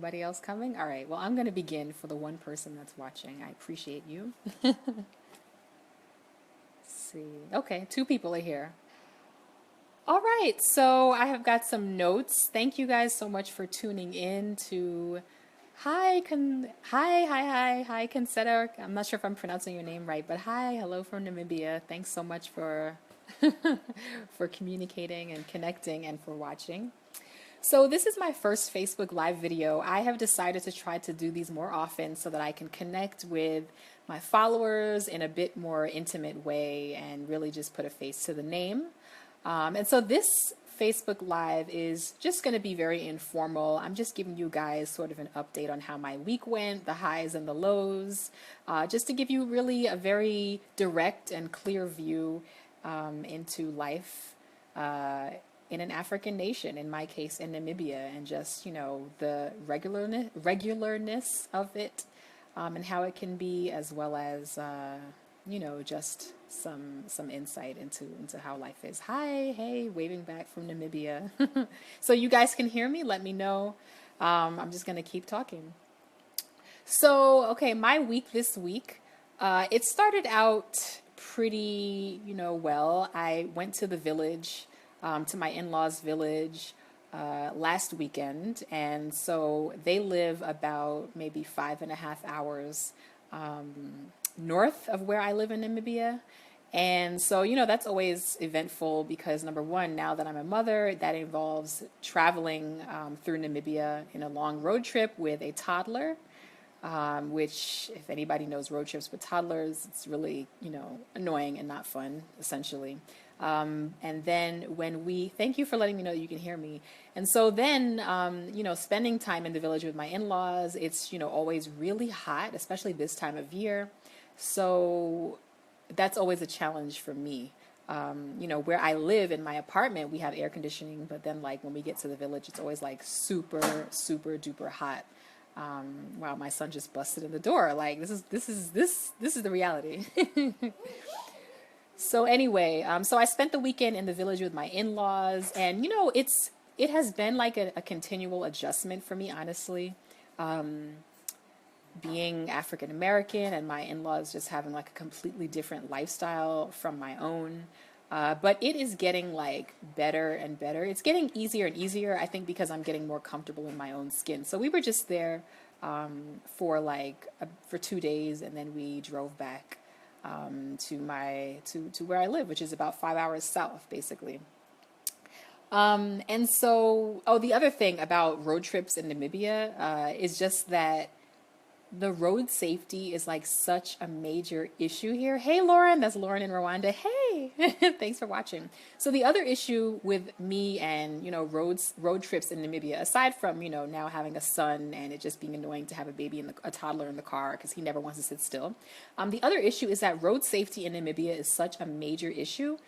Anybody else coming? All right, well, I'm going to begin for the one person that's watching. I appreciate you. Let's see. Okay, two people are here. All right, so I have got some notes. Thank you guys so much for tuning in to hi, Consider. I'm not sure if I'm pronouncing your name right, but hi, hello from Namibia. Thanks so much for for communicating and connecting and for watching. So this is my first Facebook Live video. I have decided to try to do these more often so that I can connect with my followers in a bit more intimate way and really just put a face to the name. And so this Facebook Live is just going to be very informal. I'm just giving you guys sort of an update on how my week went, the highs and the lows, just to give you really a very direct and clear view into life in an African nation, in my case in Namibia, and just, you know, the regularness of it, and how it can be, as well as you know, just some insight into how life is. Hi, hey, waving back from Namibia. So you guys can hear me, let me know. I'm just gonna keep talking. So, okay, my week this week, it started out pretty, you know, well. I went to the village, to my in-laws' village last weekend, and so they live about maybe 5.5 hours north of where I live in Namibia. And so, you know, that's always eventful because number one, now that I'm a mother, that involves traveling through Namibia in a long road trip with a toddler. Which, if anybody knows road trips with toddlers, it's really, you know, annoying and not fun, essentially. And then thank you for letting me know that you can hear me. And so then, you know, spending time in the village with my in-laws, it's, you know, always really hot, especially this time of year. So that's always a challenge for me. You know, where I live in my apartment, we have air conditioning, but then like when we get to the village, it's always like super, super duper hot. Wow, my son just busted in the door. Like this is the reality. So anyway, so I spent the weekend in the village with my in-laws, and you know, it has been like a continual adjustment for me, honestly. Being African American and my in-laws just having like a completely different lifestyle from my own. But it is getting like better and better. It's getting easier and easier, I think, because I'm getting more comfortable in my own skin. So we were just there for 2 days, and then we drove back to where I live, which is about 5 hours south, basically. And so, oh, the other thing about road trips in Namibia is just that the road safety is like such a major issue here. Hey, Lauren, that's Lauren in Rwanda. Hey, thanks for watching. So the other issue with me and, you know, road trips in Namibia, aside from, you know, now having a son and it just being annoying to have a toddler in the car because he never wants to sit still. The other issue is that road safety in Namibia is such a major issue.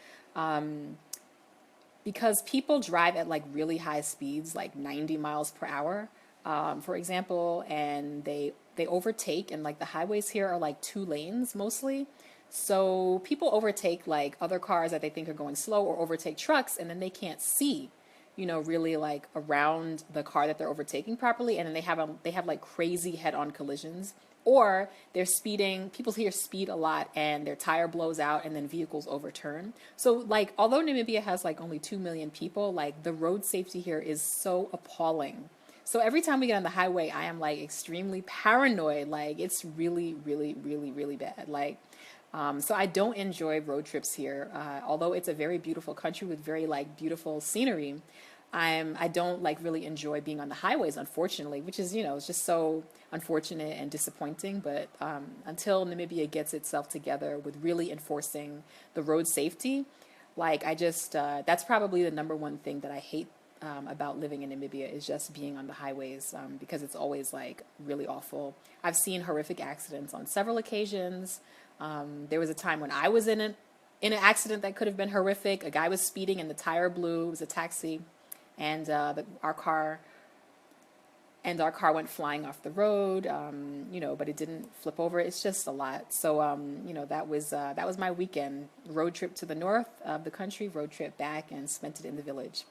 Because people drive at like really high speeds, like 90 miles per hour, for example, and they overtake, and like the highways here are like 2 lanes mostly. So people overtake like other cars that they think are going slow, or overtake trucks, and then they can't see, you know, really like around the car that they're overtaking properly, and then they have like crazy head-on collisions. Or they're speeding, people here speed a lot and their tire blows out and then vehicles overturn. So like, although Namibia has like only 2 million people, like the road safety here is so appalling. So every time we get on the highway, I am like extremely paranoid. Like it's really, really, really, really bad. Like, so I don't enjoy road trips here. Although it's a very beautiful country with very like beautiful scenery. I don't like really enjoy being on the highways, unfortunately, which is, you know, it's just so unfortunate and disappointing. But until Namibia gets itself together with really enforcing the road safety, like I just, that's probably the number one thing that I hate about living in Namibia is just being on the highways, because it's always like really awful. I've seen horrific accidents on several occasions. There was a time when I was in an accident that could have been horrific. A guy was speeding and the tire blew. It was a taxi, and our car went flying off the road. You know, but it didn't flip over. It's just a lot. So you know, that was my weekend. Road trip to the north of the country, road trip back, and spent it in the village.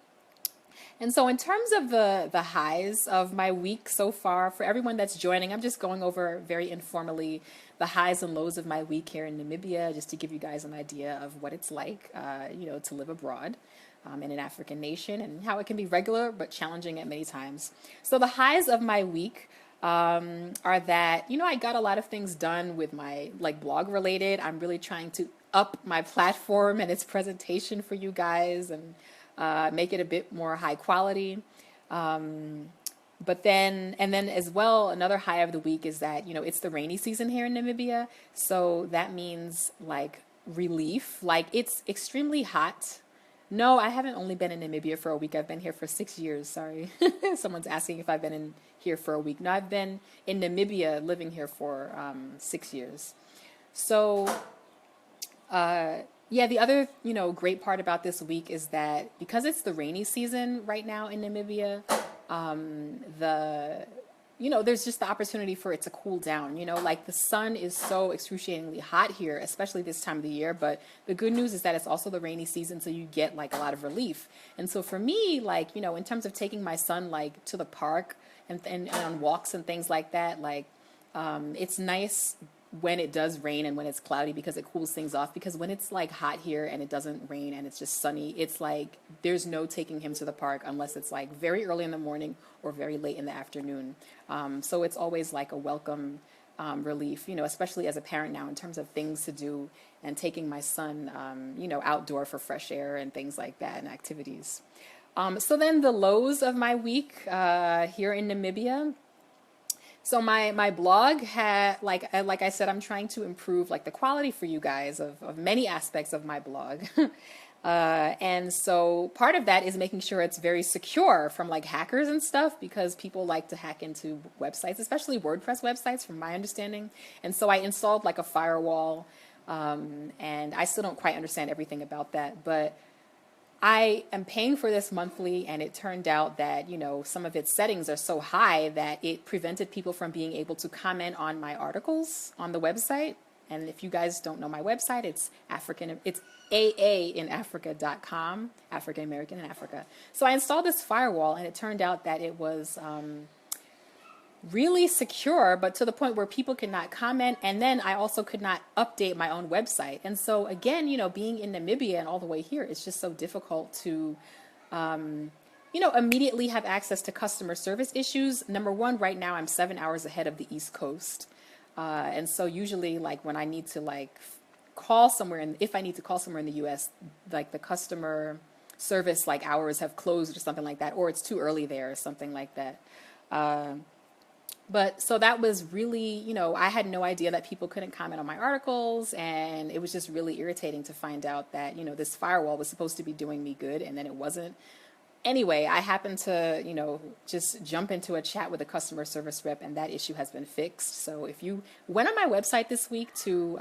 And so in terms of the highs of my week so far, for everyone that's joining, I'm just going over very informally the highs and lows of my week here in Namibia, just to give you guys an idea of what it's like, to live abroad in an African nation, and how it can be regular but challenging at many times. So the highs of my week are that, I got a lot of things done with my blog related. I'm really trying to up my platform and its presentation for you guys, and make it a bit more high quality. But then as well, another high of the week is that, it's the rainy season here in Namibia. So that means relief. It's extremely hot. No, I haven't only been in Namibia for a week. I've been here for 6 years. Sorry. Someone's asking if I've been in here for a week. No, I've been in Namibia living here for 6 years. So, yeah, the other, great part about this week is that because it's the rainy season right now in Namibia, there's just the opportunity for it to cool down. The sun is so excruciatingly hot here, especially this time of the year. But the good news is that it's also the rainy season, so you get a lot of relief. And so for me, in terms of taking my son to the park and on walks and things like that, it's nice when it does rain and when it's cloudy, because it cools things off. Because when it's hot here and it doesn't rain and it's just sunny, it's there's no taking him to the park unless it's very early in the morning or very late in the afternoon. So it's always a welcome relief, especially as a parent now, in terms of things to do and taking my son, outdoor for fresh air and things like that, and activities. So then the lows of my week here in Namibia. So my blog had, like I said, I'm trying to improve the quality for you guys of many aspects of my blog. And so part of that is making sure it's very secure from hackers and stuff, because people like to hack into websites, especially WordPress websites, from my understanding. And so I installed a firewall, and I still don't quite understand everything about that, but I am paying for this monthly, and it turned out that, some of its settings are so high that it prevented people from being able to comment on my articles on the website. And if you guys don't know my website, it's AAinAfrica.com, African American in Africa. So I installed this firewall, and it turned out that it was really secure, but to the point where people could not comment. And then I also could not update my own website. And so again, being in Namibia and all the way here, it's just so difficult to, immediately have access to customer service issues. Number one, right now I'm 7 hours ahead of the East Coast. And so usually when I need to call somewhere, and if I need to call somewhere in the US, the customer service hours have closed or something like that, or it's too early there or something like that. But so that was really, I had no idea that people couldn't comment on my articles, and it was just really irritating to find out that, this firewall was supposed to be doing me good, and then it wasn't. Anyway, I happened to, just jump into a chat with a customer service rep, and that issue has been fixed. So if you went on my website this week to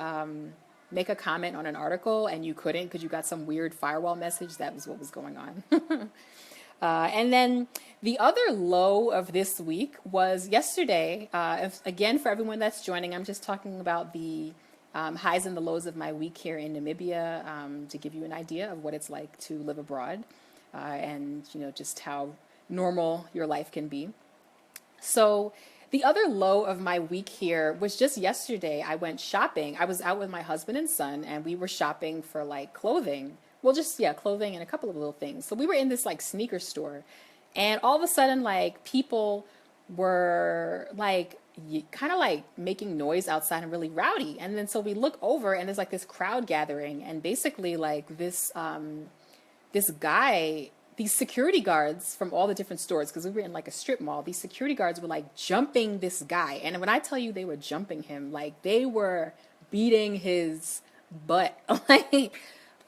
make a comment on an article and you couldn't because you got some weird firewall message, that was what was going on. And then the other low of this week was yesterday. Again, for everyone that's joining, I'm just talking about the highs and the lows of my week here in Namibia, to give you an idea of what it's like to live abroad, and just how normal your life can be. So the other low of my week here was just yesterday. I went shopping. I was out with my husband and son, and we were shopping for clothing. Well, just, clothing and a couple of little things. So we were in this sneaker store, and all of a sudden people were kind of making noise outside and really rowdy. And then so we look over, and there's this crowd gathering, and basically this guy, these security guards from all the different stores, because we were in a strip mall, these security guards were jumping this guy. And when I tell you they were jumping him, they were beating his butt.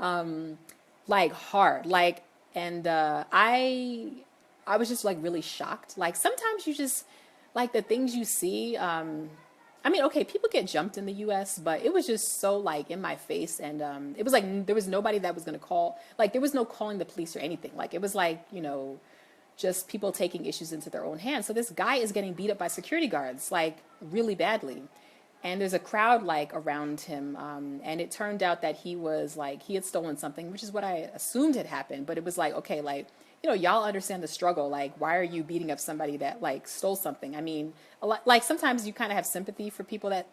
Hard, and I was just like really shocked. Like sometimes you just like the things you see. I mean, okay, people get jumped in the U.S., but it was just so like in my face, and it was like there was nobody that was going to call. Like there was no calling the police or anything. Like it was like, you know, just people taking issues into their own hands. So this guy is getting beat up by security guards like really badly. And there's a crowd like around him, and it turned out that he was like he had stolen something, which is what I assumed had happened. But it was like, okay, like y'all understand the struggle. Like, why are you beating up somebody that like stole something? I mean, a lot, like sometimes you kind of have sympathy for people that,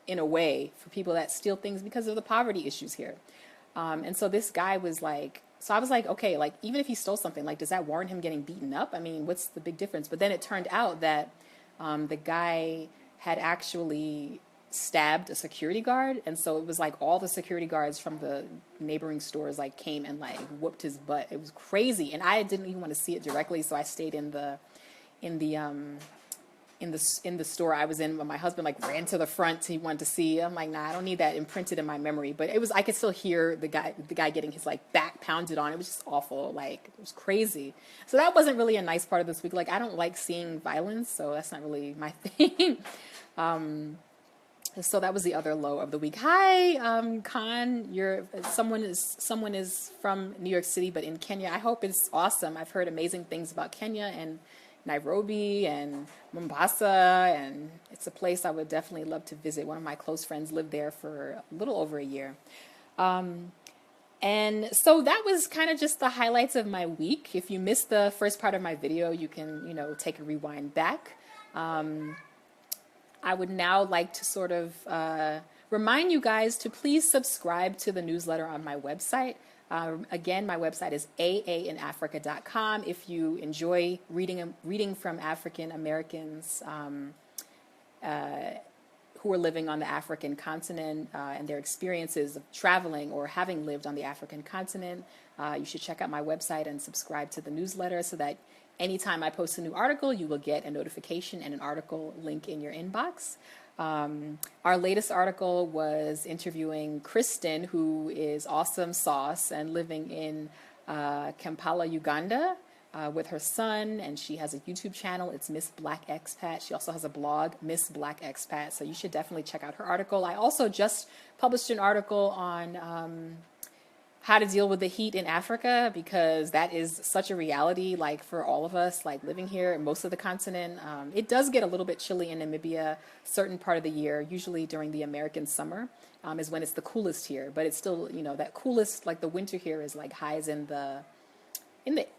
in a way, for people that steal things because of the poverty issues here. And so this guy was like, so I was like, okay, like even if he stole something, like does that warrant him getting beaten up? I mean, what's the big difference? But then it turned out that the guy had actually stabbed a security guard, and so it was like all the security guards from the neighboring stores like came and like whooped his butt. It was crazy, and I didn't even want to see it directly, so I stayed in the in the store I was in when my husband like ran to the front. He wanted to see. I'm like, nah, I don't need that imprinted in my memory. But it was, I could still hear the guy getting his like back pounded on. It was just awful. Like it was crazy. So that wasn't really a nice part of this week. Like I don't like seeing violence, so that's not really my thing. So that was the other low of the week. Hi, Khan. Someone is from New York City, but in Kenya. I hope it's awesome. I've heard amazing things about Kenya and Nairobi and Mombasa, and it's a place I would definitely love to visit. One of my close friends lived there for a little over a year. And so that was kind of just the highlights of my week. If you missed the first part of my video, you can, take a rewind back. I would now like to sort of remind you guys to please subscribe to the newsletter on my website. Again, my website is AAinAfrica.com. If you enjoy reading from African Americans who are living on the African continent and their experiences of traveling or having lived on the African continent, you should check out my website and subscribe to the newsletter so that anytime I post a new article, you will get a notification and an article link in your inbox. Our latest article was interviewing Kristen, who is awesome sauce and living in Kampala, Uganda, with her son, and she has a YouTube channel. It's Miss Black Expat. She also has a blog, Miss Black Expat, so you should definitely check out her article. I also just published an article on how to deal with the heat in Africa, because that is such a reality, like for all of us, like living here in most of the continent. It does get a little bit chilly in Namibia, certain part of the year, usually during the American summer, is when it's the coolest here. But it's still, that coolest, like the winter here is like highs in the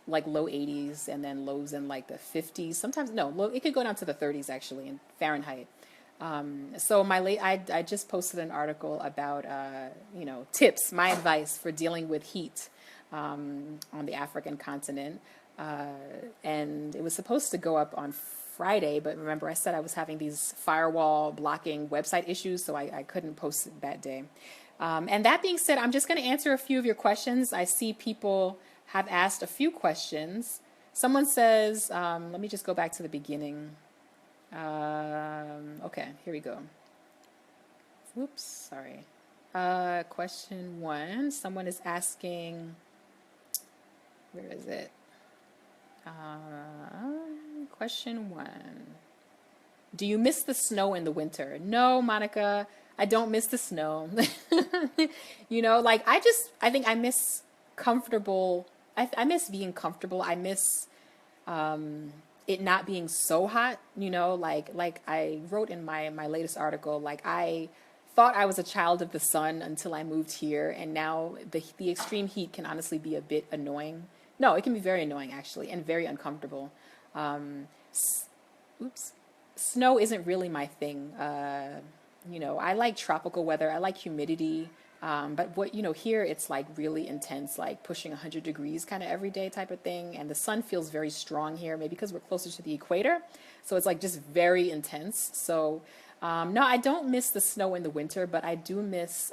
like low 80s and then lows in like the 50s. Sometimes, it could go down to the 30s actually in Fahrenheit. So I just posted an article about, tips, my advice for dealing with heat on the African continent. And it was supposed to go up on Friday, but remember I said I was having these firewall blocking website issues, so I couldn't post it that day. And that being said, I'm just going to answer a few of your questions. I see people have asked a few questions. Someone says, let me just go back to the beginning. Okay, here we go. Oops, sorry. Question 1. Someone is asking, where is it? Question 1. Do you miss the snow in the winter? No, Monica, I don't miss the snow. I think I miss comfortable. I miss being comfortable. I miss, it not being so hot, like I wrote in my latest article, like I thought I was a child of the sun until I moved here, and now the extreme heat can honestly be a bit annoying. No, it can be very annoying actually, and very uncomfortable. Snow isn't really my thing. I like tropical weather. I like humidity. But here it's like really intense, like pushing 100 degrees kind of every day type of thing. And the sun feels very strong here, maybe because we're closer to the equator. So it's like just very intense. So, no, I don't miss the snow in the winter, but I do miss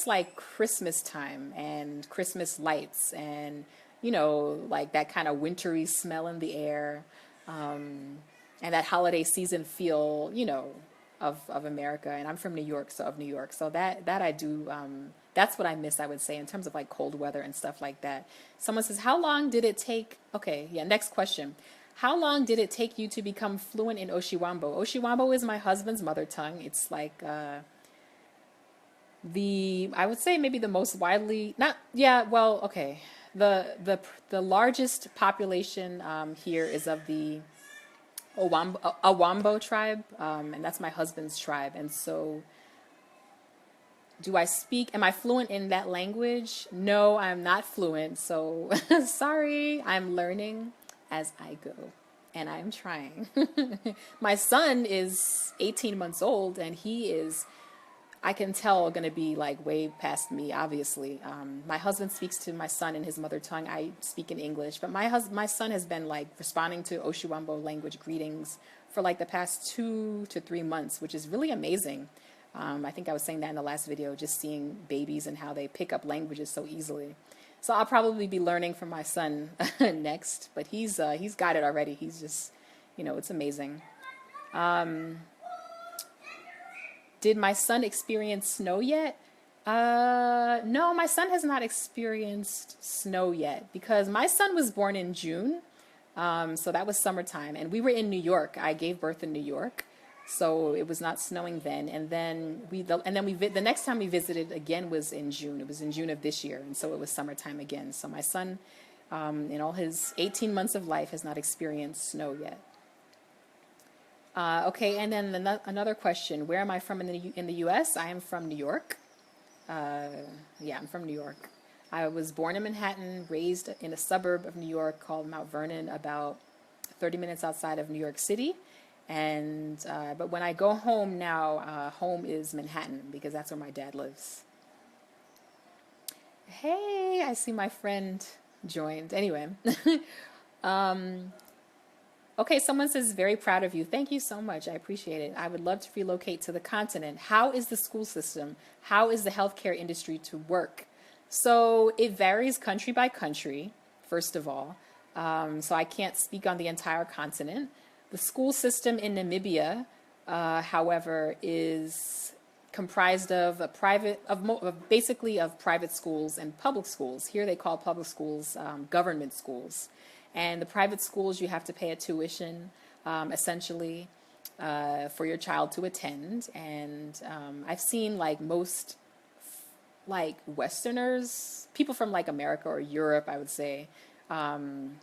like Christmas time and Christmas lights and, like that kind of wintry smell in the air, and that holiday season feel, of America. And I'm from New York, so of New York. So that I do, that's what I miss, I would say, in terms of like cold weather and stuff like that. Someone says, how long did it take? Okay, yeah, next question. How long did it take you to become fluent in Oshiwambo? Oshiwambo is my husband's mother tongue. It's like I would say maybe the most widely, the largest population here is of the Awambo tribe, and that's my husband's tribe. And so Do I speak? Am I fluent in that language? No, I'm not fluent. So sorry, I'm learning as I go. And I'm trying. My son is 18 months old and he is, I can tell, going to be like way past me, obviously. My husband speaks to my son in his mother tongue. I speak in English. But my son has been like responding to Oshuambo language greetings for like the past 2 to 3 months, which is really amazing. I think I was saying that in the last video, just seeing babies and how they pick up languages so easily. So I'll probably be learning from my son next, but he's got it already. He's just, it's amazing. Did my son experience snow yet? No, my son has not experienced snow yet because my son was born in June. So that was summertime and we were in New York. I gave birth in New York. So it was not snowing then, and then the next time we visited again was in June. It was in June of this year, and so it was summertime again. So my son, in all his 18 months of life, has not experienced snow yet. Okay, and then another question: where am I from in the U.S.? I am from New York. Yeah, I'm from New York. I was born in Manhattan, raised in a suburb of New York called Mount Vernon, about 30 minutes outside of New York City. And but when I go home now, home is Manhattan because that's where my dad lives. Hey, I see my friend joined. Anyway, okay, someone says very proud of you. Thank you so much. I appreciate it. I would love to relocate to the continent. How is the school system? How is the healthcare industry to work? So it varies country by country, first of all. So I can't speak on the entire continent. The school system in Namibia, however, is comprised of basically of private schools and public schools. Here they call public schools government schools. And the private schools, you have to pay a tuition, essentially, for your child to attend. And I've seen like most like Westerners, people from like America or Europe, I would say, tend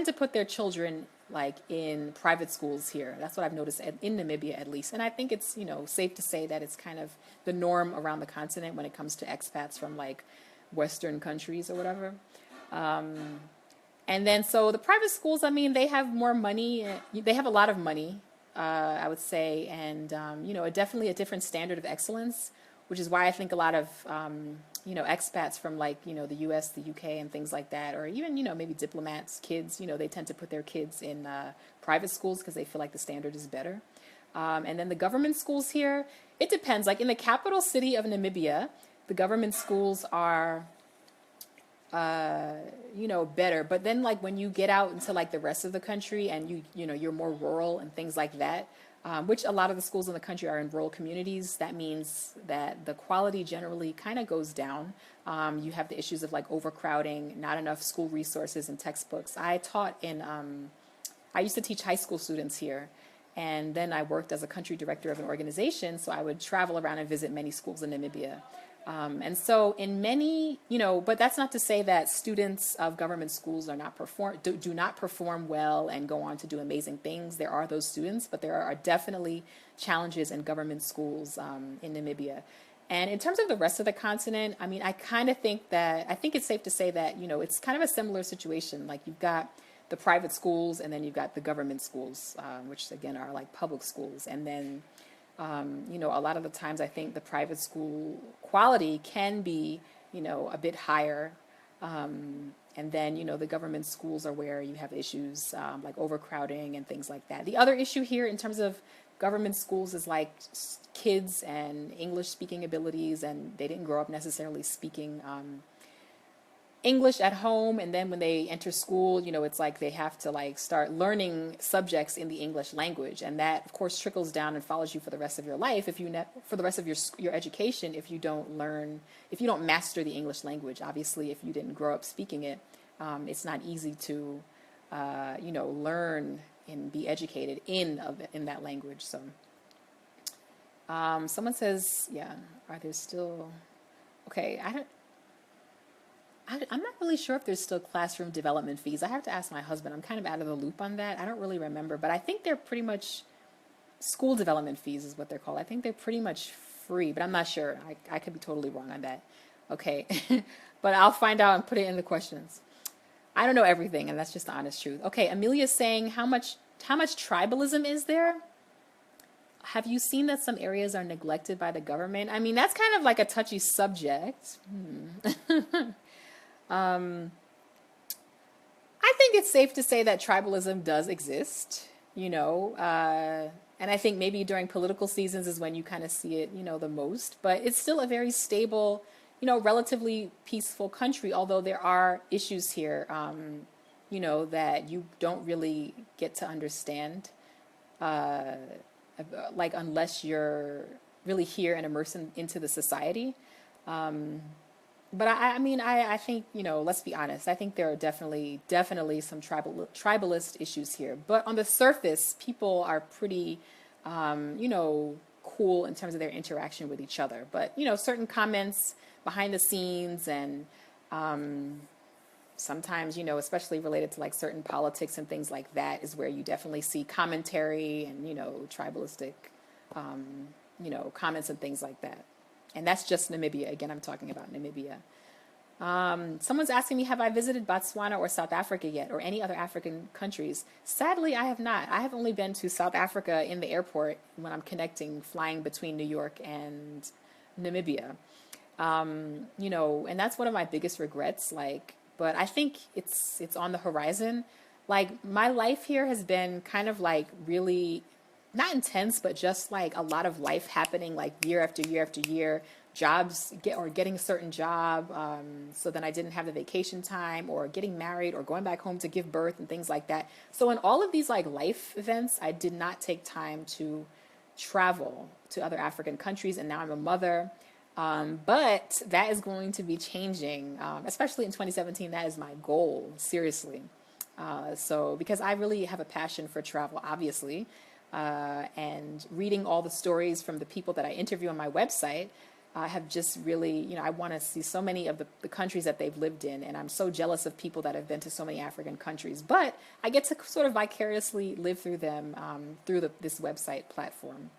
to put their children like in private schools here. That's what I've noticed in Namibia at least. And I think it's, safe to say that it's kind of the norm around the continent when it comes to expats from like Western countries or whatever. And then so the private schools, I mean, they have more money. They have a lot of money, I would say. And, definitely a different standard of excellence, which is why I think a lot of, expats from like, the US, the UK and things like that, or even, maybe diplomats, kids, they tend to put their kids in private schools because they feel like the standard is better. And then the government schools here, it depends. Like in the capital city of Namibia, the government schools are, better. But then like when you get out into like the rest of the country and you're more rural and things like that, which a lot of the schools in the country are in rural communities. That means that the quality generally kind of goes down. You have the issues of like overcrowding, not enough school resources and textbooks. I used to teach high school students here. And then I worked as a country director of an organization. So I would travel around and visit many schools in Namibia. And so in many, but that's not to say that students of government schools do not perform well and go on to do amazing things. There are those students, but there are definitely challenges in government schools in Namibia. And in terms of the rest of the continent, I mean, I think it's safe to say that, it's kind of a similar situation. Like you've got the private schools and then you've got the government schools, which again are like public schools. And then a lot of the times I think the private school quality can be, a bit higher. And then, the government schools are where you have issues like overcrowding and things like that. The other issue here in terms of government schools is like kids and English speaking abilities, and they didn't grow up necessarily speaking English at home, and then when they enter school, it's like they have to like start learning subjects in the English language, and that of course trickles down and follows you for the rest of your life for the rest of your education if you don't master the English language. Obviously, if you didn't grow up speaking it, it's not easy to learn and be educated in that language. So someone says, yeah, are there still okay? I'm not really sure if there's still classroom development fees. I have to ask my husband. I'm kind of out of the loop on that. I don't really remember, but I think they're pretty much school development fees is what they're called. I think they're pretty much free, but I'm not sure. I could be totally wrong on that. Okay. But I'll find out and put it in the questions. I don't know everything, and that's just the honest truth. Okay, Amelia's saying how much tribalism is there? Have you seen that some areas are neglected by the government? I mean, that's kind of like a touchy subject. I think it's safe to say that tribalism does exist, and I think maybe during political seasons is when you kind of see it, the most. But it's still a very stable, relatively peaceful country, although there are issues here, that you don't really get to understand, like unless you're really here and immersed into the society. But I mean, I think, let's be honest. I think there are definitely some tribalist issues here. But on the surface, people are pretty, cool in terms of their interaction with each other. But, certain comments behind the scenes and sometimes, especially related to like certain politics and things like that is where you definitely see commentary and, tribalistic, comments and things like that. And that's just Namibia. Again, I'm talking about Namibia. Someone's asking me, have I visited Botswana or South Africa yet, or any other African countries? Sadly, I have not. I have only been to South Africa in the airport when I'm flying between New York and Namibia. And that's one of my biggest regrets. But I think it's on the horizon. Like, my life here has been kind of like really not intense, but just like a lot of life happening like year after year after year, getting a certain job. So then I didn't have the vacation time, or getting married, or going back home to give birth and things like that. So in all of these like life events, I did not take time to travel to other African countries. And now I'm a mother. But that is going to be changing, especially in 2017. That is my goal, seriously. So because I really have a passion for travel, obviously. And reading all the stories from the people that I interview on my website, I have just really, I want to see so many of the countries that they've lived in. And I'm so jealous of people that have been to so many African countries. But I get to sort of vicariously live through them through this website platform.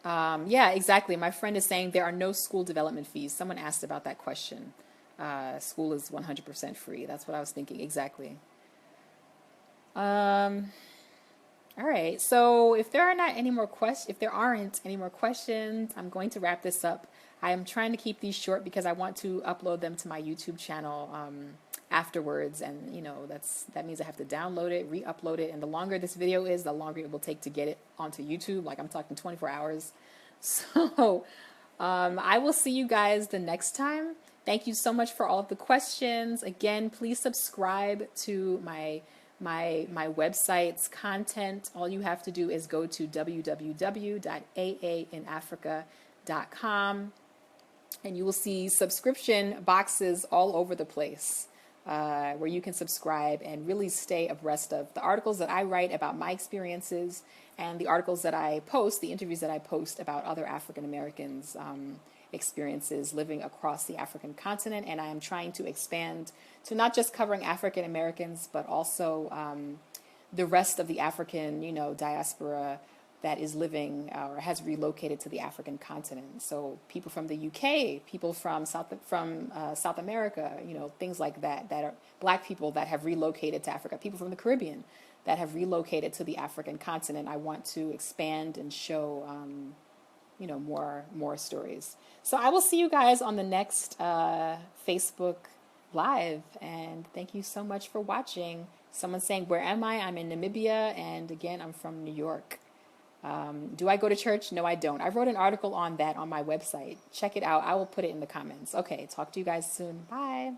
Yeah, exactly. My friend is saying there are no school development fees. Someone asked about that question. School is 100% free. That's what I was thinking. Exactly. All right. So if there aren't any more questions, I'm going to wrap this up. I am trying to keep these short because I want to upload them to my YouTube channel afterwards, and that means I have to download it, re-upload it, and the longer this video is, the longer it will take to get it onto YouTube. Like, I'm talking 24 hours. So I will see you guys the next time. Thank you so much for all of the questions. Again, please subscribe to my website's content. All you have to do is go to www.aainafrica.com, and you will see subscription boxes all over the place where you can subscribe and really stay abreast of the articles that I write about my experiences, and the articles that I post, the interviews that I post about other African Americans' experiences living across the African continent. And I am trying to expand to not just covering African Americans, but also the rest of the African, diaspora that is living or has relocated to the African continent. So people from the UK, people from South America, things like that are Black people that have relocated to Africa, people from the Caribbean that have relocated to the African continent. I want to expand and show, more stories. So I will see you guys on the next Facebook Live, and thank you so much for watching. Someone's saying, where am I? I'm in Namibia, and again, I'm from New York. Do I go to church? No, I don't. I wrote an article on that on my website. Check it out. I will put it in the comments. Okay, talk to you guys soon. Bye.